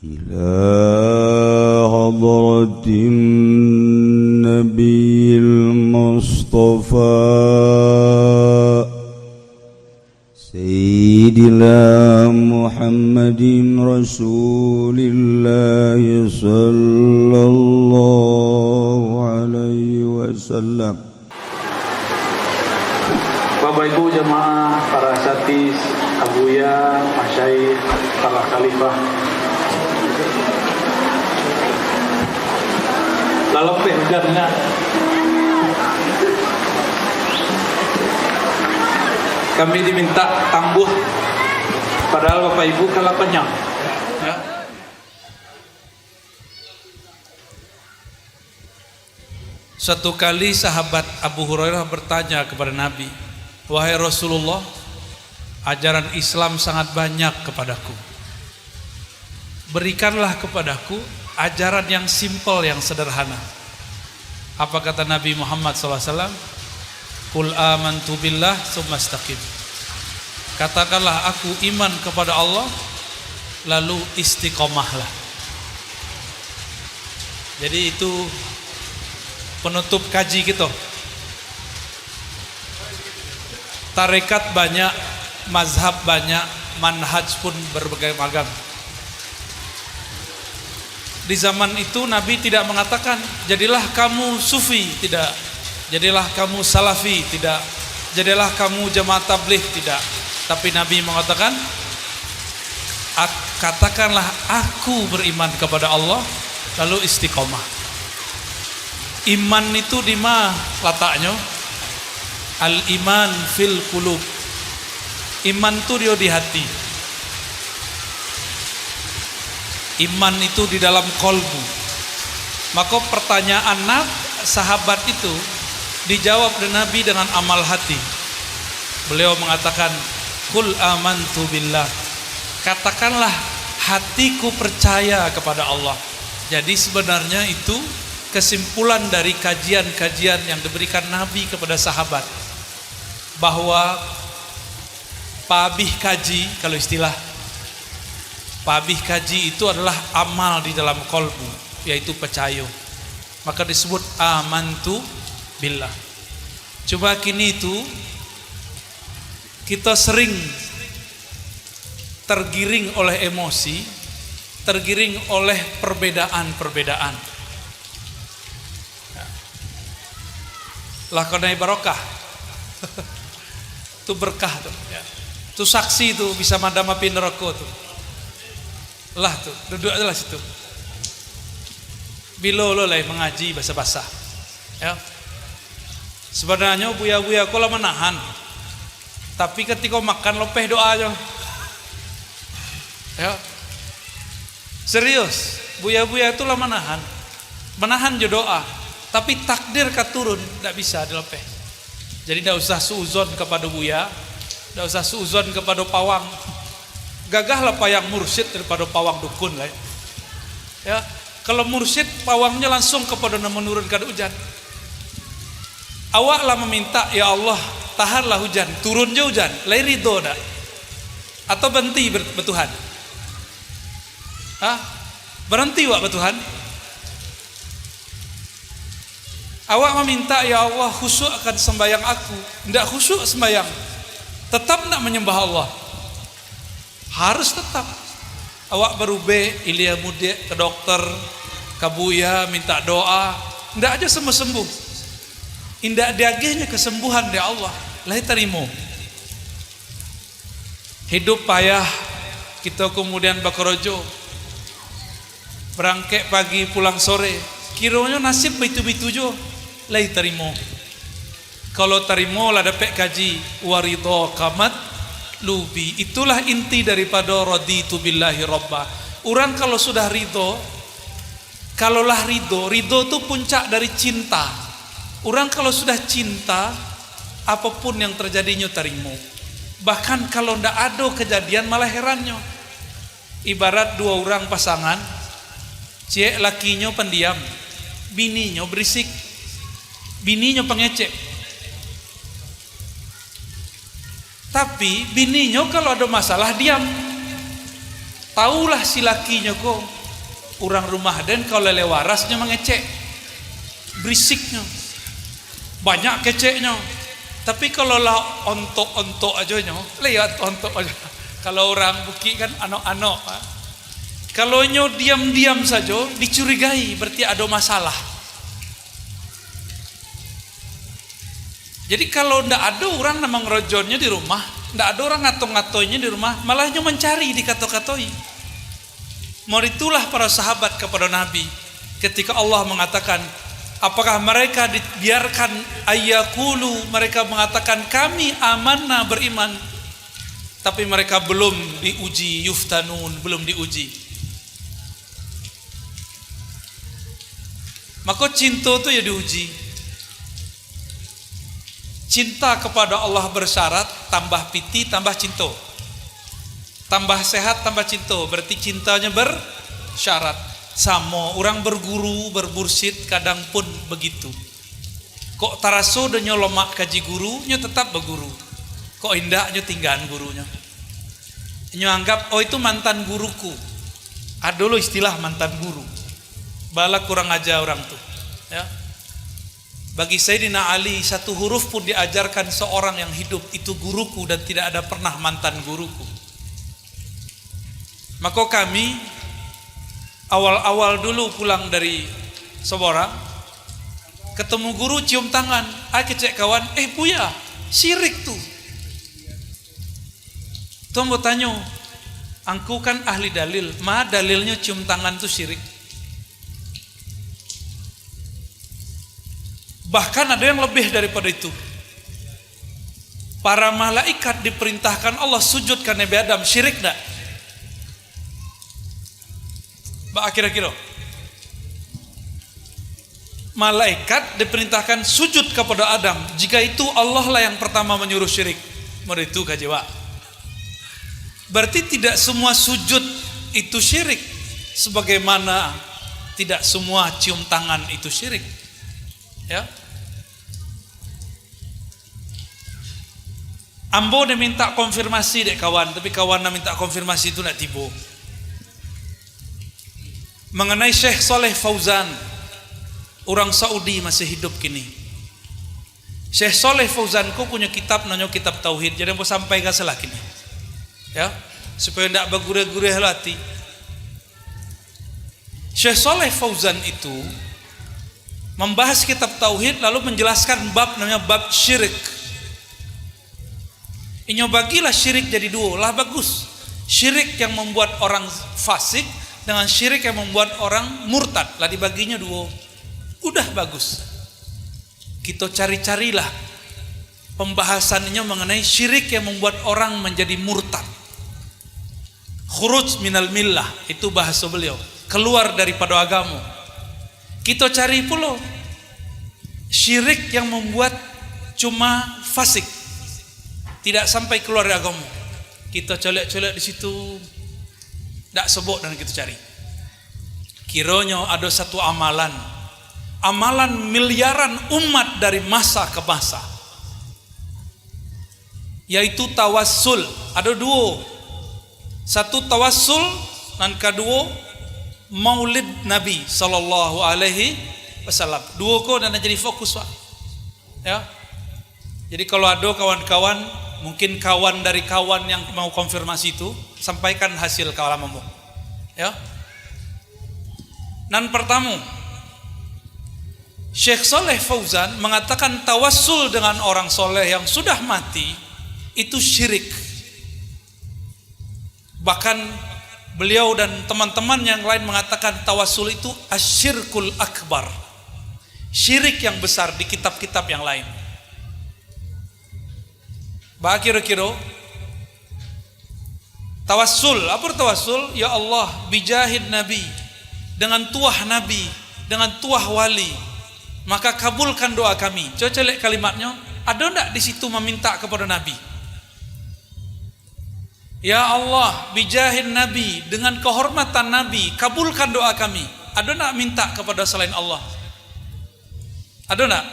إلى حضرة النبي المصطفى سيدنا محمد رسول الله صلى الله عليه وسلم. Bapak Ibu jemaah, para satis, abuya, masyaikh, para khalifah. Lalu hujannya. Kami diminta tambuh, padahal Bapak Ibu kalah penyang. Ya. Suatu kali sahabat Abu Hurairah bertanya kepada Nabi, "Wahai Rasulullah, ajaran Islam sangat banyak kepadaku. Berikanlah kepadaku ajaran yang simpel, yang sederhana." Apa kata Nabi Muhammad SAW? "Qul amantu billah tsumma istaqim." Katakanlah, aku iman kepada Allah, lalu istiqomahlah. Jadi itu penutup kaji kita. Tarekat banyak, mazhab banyak, manhaj pun berbagai macam. Di zaman itu Nabi tidak mengatakan jadilah kamu sufi, tidak. Jadilah kamu salafi, tidak. Jadilah kamu jamaah tabligh, tidak. Tapi Nabi mengatakan, katakanlah aku beriman kepada Allah, lalu istiqomah. Iman itu di mana letaknya? Al-iman fil qulub. Iman itu dia di hati. Iman itu di dalam kolbu. Maka pertanyaan sahabat itu dijawab oleh Nabi dengan amal hati. Beliau mengatakan, "Qul amantu billah." Katakanlah, hatiku percaya kepada Allah. Jadi sebenarnya itu kesimpulan dari kajian-kajian yang diberikan Nabi kepada sahabat, bahwa pabih kaji, kalau istilah pabih kaji itu adalah amal di dalam kolbu, yaitu percaya. Maka disebut amantu billah. Cuma kini itu kita sering tergiring oleh emosi, tergiring oleh perbedaan-perbedaan. Lah karena barokah. Itu berkah tuh. Itu saksi tuh bisa madamapin neraka tuh. Lah tuh, duduk aja lah situ. Bilo lo lah mengaji basah-basah. Ya. Sebenarnya buya-buya kau lah menahan. Tapi ketika makan lopeh doa aja. Ya. Serius, buya-buya itu lah menahan. Menahan je doa. Tapi takdir katurun tidak bisa dilopeh. Jadi tidak usah suuzon kepada buya, tidak usah suuzon kepada pawang. Gagahlah payang mursyid daripada pawang dukun lah. Ya, kalau mursyid pawangnya langsung kepada menurunkan hujan. Awaklah meminta, ya Allah, tahanlah hujan, turun je hujan, lai ridho dak? Atau berhenti bertuhan? Berhenti wak bertuhan? Awak meminta, ya Allah, khusyuk akan sembahyang aku. Tidak khusyuk sembahyang, tetap tidak menyembah Allah. Harus tetap. Awak berubah ilia mudik ke dokter, ke buya minta doa, ndak aja sembuh-sembuh. Indah diagihnya kesembuhan dari Allah, lah terima. Hidup payah, kita kemudian bakrojo, berangkat pagi pulang sore, kiranya nasib bitu-bitu jo, lah terima. Kalau terima lah dapat kaji waridho kamat lubi. Itulah inti daripada raditu billahi robba. Orang kalau sudah ridho, kalaulah ridho itu puncak dari cinta. Orang kalau sudah cinta, apapun yang terjadinya terima. Bahkan kalau ndak ada kejadian malah herannya. Ibarat dua orang pasangan, cek lakinya pendiam, bininya berisik, bininya pengecek. Tapi bininya kalau ada masalah diam. Taulah si lakinya kok orang rumah dan kalau lele warasnya mengecek, berisiknya, banyak keceknya. Tapi kalau lah ontok aja nyo, lihat ontok aja. Kalau orang buki kan anok-anok. Kalau nyo diam-diam saja dicurigai, berarti ada masalah. Jadi kalau ndak ada orang nama ngerojonnya di rumah, ndak ada orang ngato-ngatoinya di rumah, malah nyo mencari dikato-katoi. Mau itulah para sahabat kepada Nabi ketika Allah mengatakan, apakah mereka dibiarkan ayyakulu, mereka mengatakan kami amanna, beriman, tapi mereka belum diuji, yuftanun, belum diuji. Maka cinta itu ya diuji. Cinta kepada Allah bersyarat tambah piti tambah cinta, tambah sehat tambah cinta, berarti cintanya bersyarat. Sama orang berguru berbursid kadang pun begitu. Kok taraso dan nyolomak kaji gurunya tetap berguru, kok indahnya tinggalan gurunya. Nyo anggap oh itu mantan guruku. Ada lo istilah mantan guru. Bala kurang aja orang tuh. Ya. Bagi Sayyidina Ali satu huruf pun diajarkan seorang yang hidup itu guruku dan tidak ada pernah mantan guruku. Maka kami awal-awal dulu pulang dari Seborang, ketemu guru cium tangan, kecek kawan, Buya, syirik tuh. Tuh mau tanya, angku kan ahli dalil, dalilnya cium tangan tuh syirik. Bahkan ada yang lebih daripada itu. Para malaikat diperintahkan Allah sujud ke Nabi Adam, syirik enggak? Kira-kira malaikat diperintahkan sujud kepada Adam, jika itu Allah lah yang pertama menyuruh syirik. Meritu kajewa. Berarti tidak semua sujud itu syirik, sebagaimana tidak semua cium tangan itu syirik. Ya. Ambo dia minta konfirmasi dek kawan, tapi kawan dia minta konfirmasi itu nak tiba. Mengenai Syekh Saleh Fauzan, orang Saudi masih hidup kini. Syekh Saleh Fauzan ko punya kitab namanya kitab tauhid. Jadi mau sampai ke salah kini. Ya, supaya tidak bergurih-gurih hati. Syekh Saleh Fauzan itu membahas kitab tauhid lalu menjelaskan bab namanya bab syirik. Inyo bagilah syirik jadi dua, lah bagus. Syirik yang membuat orang fasik dengan syirik yang membuat orang murtad, lah dibaginya dua. Udah bagus. Kita cari-carilah pembahasannya mengenai syirik yang membuat orang menjadi murtad. Khuruj minal millah, itu bahasa beliau, keluar daripada agama. Kita cari pula syirik yang membuat cuma fasik, tidak sampai keluar dari agama. Kita colek-colek di situ, tidak sebut dan kita cari. Kiranya ada satu amalan miliaran umat dari masa ke masa, yaitu tawassul. Ada dua, satu tawassul dan kedua maulid Nabi sallallahu alaihi wasallam. Dua ko dan jadi fokus Pak. Ya. Jadi kalau ada kawan-kawan, mungkin kawan dari kawan yang mau konfirmasi itu, sampaikan hasil kalamamu. Ya. Dan pertama, Syekh Saleh Fauzan mengatakan tawassul dengan orang soleh yang sudah mati itu syirik. Bahkan beliau dan teman-teman yang lain mengatakan tawassul itu asyirkul akbar, syirik yang besar di kitab-kitab yang lain. Bah kira-kira tawassul, apa tawassul? Ya Allah, bijahid Nabi, dengan tuah Nabi, dengan tuah wali, maka kabulkan doa kami. Coba lihat kalimatnya, ada enggak di situ meminta kepada Nabi? Ya Allah, bijahid Nabi, dengan kehormatan Nabi, kabulkan doa kami. Ada enggak minta kepada selain Allah? Ada enggak?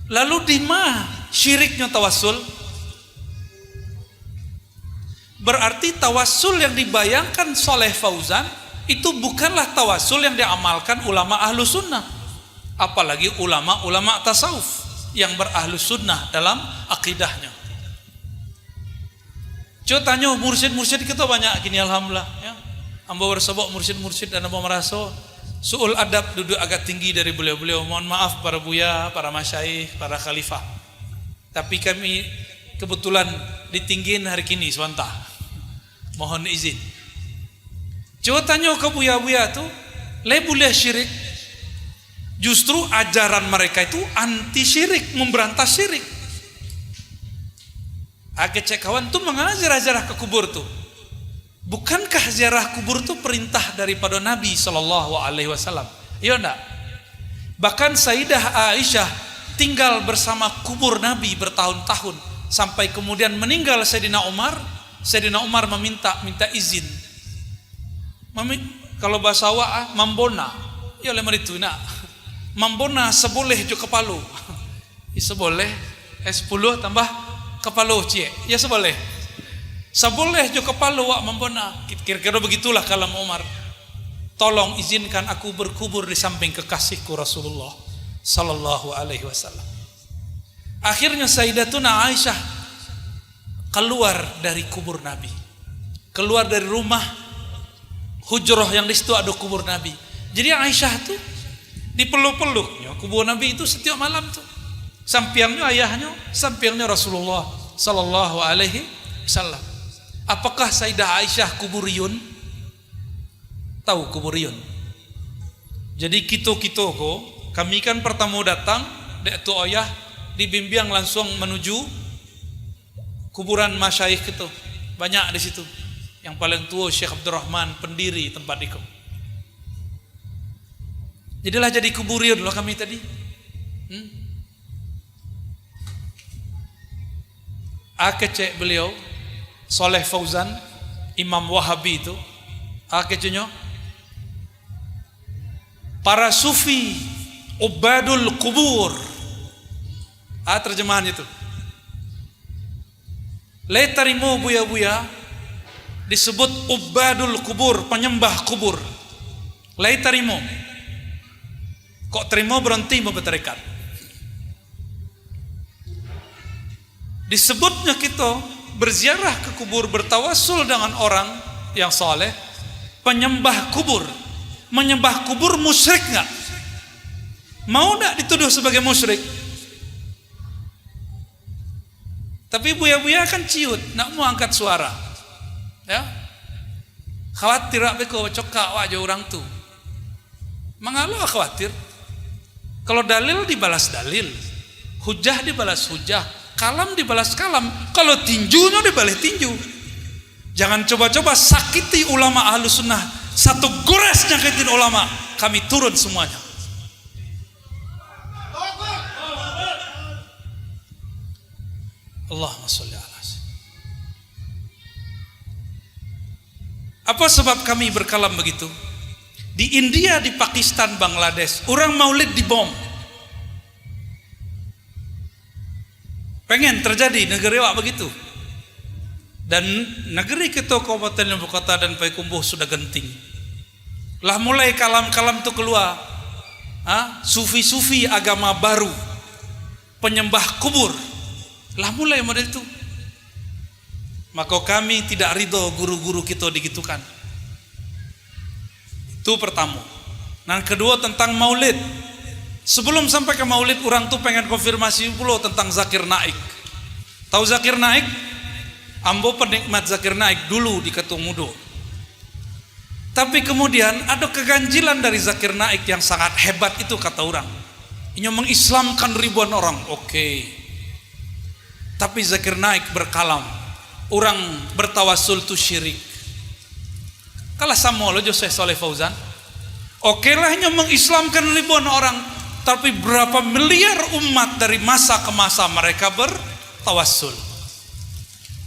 Lalu di mana syiriknya tawassul? Berarti tawassul yang dibayangkan Soleh Fauzan itu bukanlah tawassul yang diamalkan ulama ahlu sunnah, apalagi ulama-ulama tasawuf yang berahlu sunnah dalam akidahnya. Coba tanya mursyid-mursyid kita banyak gini, alhamdulillah ya. Ambo bersebut mursyid-mursyid dan ambo merasa suul adab duduk agak tinggi dari beliau-beliau. Mohon maaf para buya, para masyaikh, para khalifah. Tapi kami kebetulan ditinggiin hari kini sebentar. Mohon izin. Coba tanya ke buya-buya tuh, boleh syirik? Justru ajaran mereka itu anti syirik, memberantas syirik. Agak cek kawan tuh mengajar ziarah ke kubur tuh. Bukankah ziarah kubur tuh perintah daripada Nabi SAW? Iya enggak? Bahkan Sayyidah Aisyah tinggal bersama kubur Nabi bertahun-tahun sampai kemudian meninggal Sayyidina Umar. Sayyidina Umar minta izin. Kalau bahasa Wa'ah mambona. Ya oleh meritu nak. Mambona seboleh jo kepalo. Seboleh 10 tambah kepalo cie. Ya seboleh. Seboleh jo kepalo wak mambona. Kira-kira begitulah kalam Umar. Tolong izinkan aku berkubur di samping kekasihku Rasulullah sallallahu alaihi wasallam. Akhirnya Sayyidatuna Aisyah keluar dari kubur Nabi. Keluar dari rumah hujrah yang di situ ada kubur Nabi. Jadi Aisyah tuh dipeluk-peluk kubur Nabi itu setiap malam tuh. Sampingnya ayahnya, sampingnya Rasulullah sallallahu alaihi wasallam. Apakah Sayyidah Aisyah kuburiyun? Tahu kuburiyun? Jadi kita kok kami kan pertama datang dek tu ayah dibimbing langsung menuju kuburan masyayikh itu. Banyak di situ. Yang paling tua Syekh Abdurrahman pendiri tempat itu. Jadilah jadi kuburiyun loh kami tadi. Akecek beliau Soleh Fauzan Imam Wahabi itu akeceknya para sufi ubadul kubur. Terjemahan itu. Letarimo buya-buya disebut ubadul kubur, penyembah kubur. Letarimo. Kok terima berhenti membeterikat. Disebutnya kita berziarah ke kubur, bertawassul dengan orang yang saleh, penyembah kubur. Menyembah kubur musyrik enggak? Mau enggak dituduh sebagai musyrik? Tapi buya-buya kan ciut, nak mau angkat suara. Ya. Khawatir apa kau cokak wajah orang tu. Mengalo khawatir? Kalau dalil dibalas dalil, hujah dibalas hujah, kalam dibalas kalam, kalau tinjunya dibalas tinju. Jangan coba-coba sakiti ulama ahlu sunnah. Satu gores nyakitin ulama, kami turun semuanya. Allahumma sholli ala sayyidina. Apa sebab kami berkalam begitu? Di India, di Pakistan, Bangladesh, orang maulid dibom. Pengen terjadi negeri awak begitu. Dan negeri kita Kabupaten Ibu Kota dan Payakumbuh sudah genting. Lah mulai kalam-kalam itu keluar. Sufi-sufi agama baru, penyembah kubur. Lah mulai model itu. Maka kami tidak ridho guru-guru kita digitukan. Itu pertama. Nah kedua tentang maulid. Sebelum sampai ke maulid, orang tuh pengen konfirmasi pula tentang Zakir Naik. Tahu Zakir Naik? Ambo penikmat Zakir Naik dulu di Ketumudo. Tapi kemudian ada keganjilan dari Zakir Naik yang sangat hebat itu kata orang. Ini mengislamkan ribuan orang. Oke. Tapi Zakir Naik berkalam. Orang bertawassul itu syirik. Kalah sama lo Syekh Soleh Fauzan. Oke lah ini mengislamkan ribuan orang. Tapi berapa miliar umat dari masa ke masa mereka bertawassul.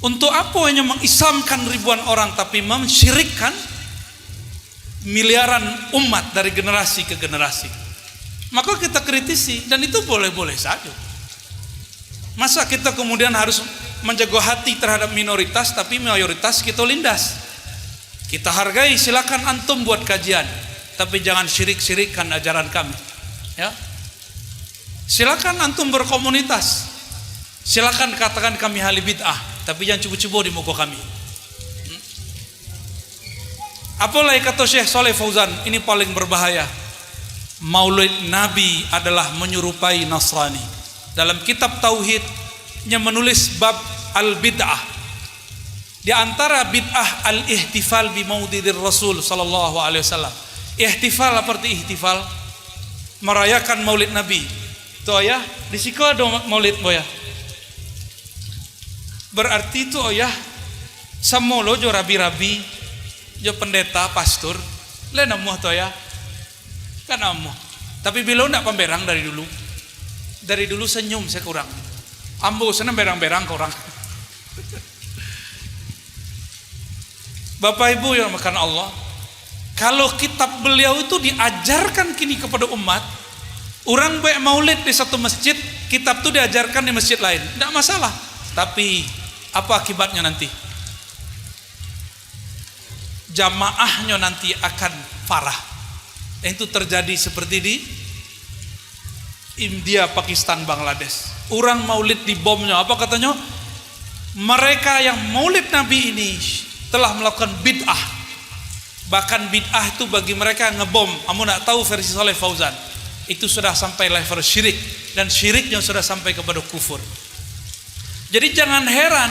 Untuk apa hanya mengislamkan ribuan orang tapi mensyirikkan miliaran umat dari generasi ke generasi? Maka kita kritisi dan itu boleh-boleh saja. Masa kita kemudian harus menjaga hati terhadap minoritas, tapi mayoritas kita lindas. Kita hargai, silakan antum buat kajian, tapi jangan syirik-syirikkan ajaran kami. Ya. Silakan antum berkomunitas. Silakan katakan kami ahli bid'ah, tapi jangan cubu-cubu di muka kami. Apalagi kata Syekh Saleh Fauzan, ini paling berbahaya. Maulid Nabi adalah menyerupai Nasrani. Dalam kitab Tauhidnya menulis bab al-bid'ah. Di antara bid'ah al-ihtifal bi maulidir Rasul sallallahu alaihi wasallam. Ihtifal seperti ihtifal, merayakan Maulid Nabi. Itu ayah, di siku ada Maulid boya. Berarti itu ayah samolo jo rabi-rabi, jo pendeta, pastor, le namuh to ya. Kan namuh. Tapi bila ndak pemberang dari dulu. Dari dulu senyum saya kurang. Ambo sana berang-berang kurang. Bapak Ibu yang makan Allah, kalau kitab beliau itu diajarkan kini kepada umat, orang baik maulid di satu masjid, kitab itu diajarkan di masjid lain, tidak masalah. Tapi apa akibatnya nanti? Jamaahnya nanti akan parah. Itu terjadi seperti di India, Pakistan, Bangladesh. Orang maulid di bomnya, apa katanya? Mereka yang maulid Nabi ini telah melakukan bid'ah. Bahkan bid'ah itu bagi mereka ngebom. Kamu nak tahu versi Saleh Fauzan, itu sudah sampai level syirik, dan syiriknya sudah sampai kepada kufur. Jadi jangan heran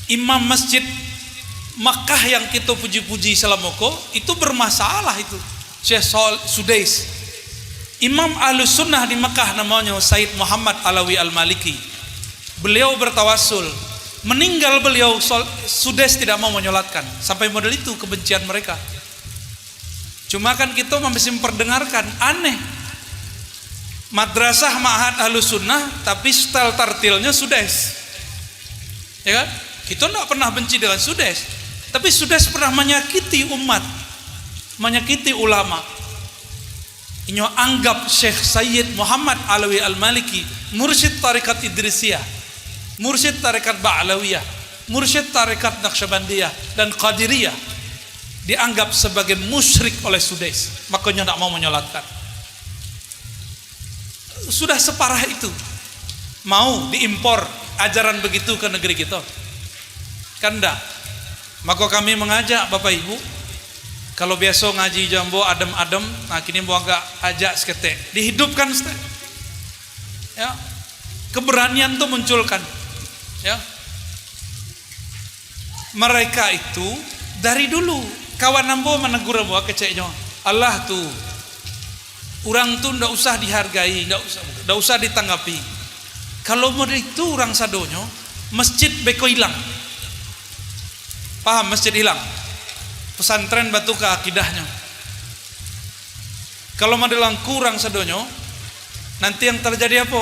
imam masjid Makkah yang kita puji-puji selamoko itu bermasalah itu. Syekh Sudais, imam Ahlus Sunnah di Makkah, namanya Said Muhammad Alawi Al-Maliki. Beliau bertawassul, meninggal beliau Sudais tidak mau menyolatkan. Sampai model itu kebencian mereka. Cuma kan kita masih memperdengarkan, aneh. Madrasah Ma'had Ahlus Sunnah, tapi style tartilnya Sudais. Ya kan? Kita tidak pernah benci dengan Sudais, tapi Sudais pernah menyakiti umat, menyakiti ulama. Ini anggap Syekh Sayyid Muhammad Alawi Al-Maliki mursyid tarikat Idrisiyah, mursyid tarikat Ba'alawiyah, mursyid tarikat Naqsyabandiyah dan Qadiriyah, dianggap sebagai musyrik oleh Sudais, makanya tidak mau menyolatkan. Sudah separah itu, mau diimpor ajaran begitu ke negeri kita? Kan enggak. Maka kami mengajak Bapak Ibu, kalau biasa ngaji jambo adem-adem, nah kini mau agak ajak seketek, dihidupkan seketek. Ya, keberanian tuh munculkan. Ya, mereka itu dari dulu kawan nambo menegur bahwa keceknya Allah tuh, orang tuh ndak usah dihargai, ndak usah ditanggapi. Kalau model itu orang sadonyo, masjid beko hilang. Paham, masjid hilang, pesantren batu ke akidahnya. Kalau modelang kurang sadonyo, nanti yang terjadi apa?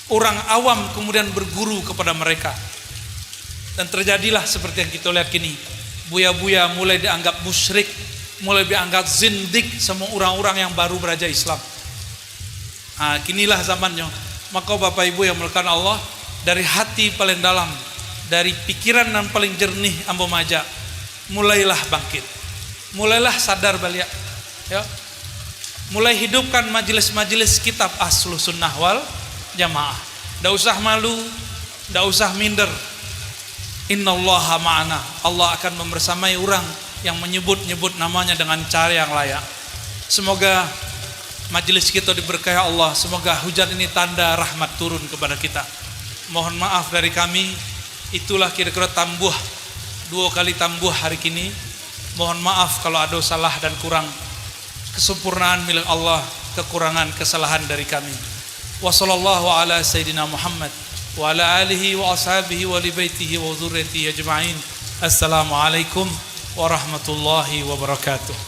Orang awam kemudian berguru kepada mereka, dan terjadilah seperti yang kita lihat kini. Buya-buya mulai dianggap musyrik, mulai dianggap zindik semua orang-orang yang baru beraja Islam. Nah, kinilah zamannya. Maka Bapak Ibu yang melakukan Allah, dari hati paling dalam, dari pikiran yang paling jernih ambo maja, mulailah bangkit, mulailah sadar balik, ya, mulai hidupkan majelis-majelis kitab Ahlus Sunnah wal Jamaah. Ndak usah malu, ndak usah minder. Innallaha ma'ana, Allah akan membersamai orang yang menyebut-nyebut namanya dengan cara yang layak. Semoga majelis kita diberkahi Allah. Semoga hujan ini tanda rahmat turun kepada kita. Mohon maaf dari kami. Itulah kira-kira tambuh, 2 kali tambuh hari ini. Mohon maaf kalau ada salah dan kurang. Kesempurnaan milik Allah, kekurangan kesalahan dari kami. Wa sallallahu ala sayyidina Muhammad wa ala alihi wa ashabihi wa li baitihi wa dzurriyyatihi ajma'in. Assalamualaikum warahmatullahi wabarakatuh.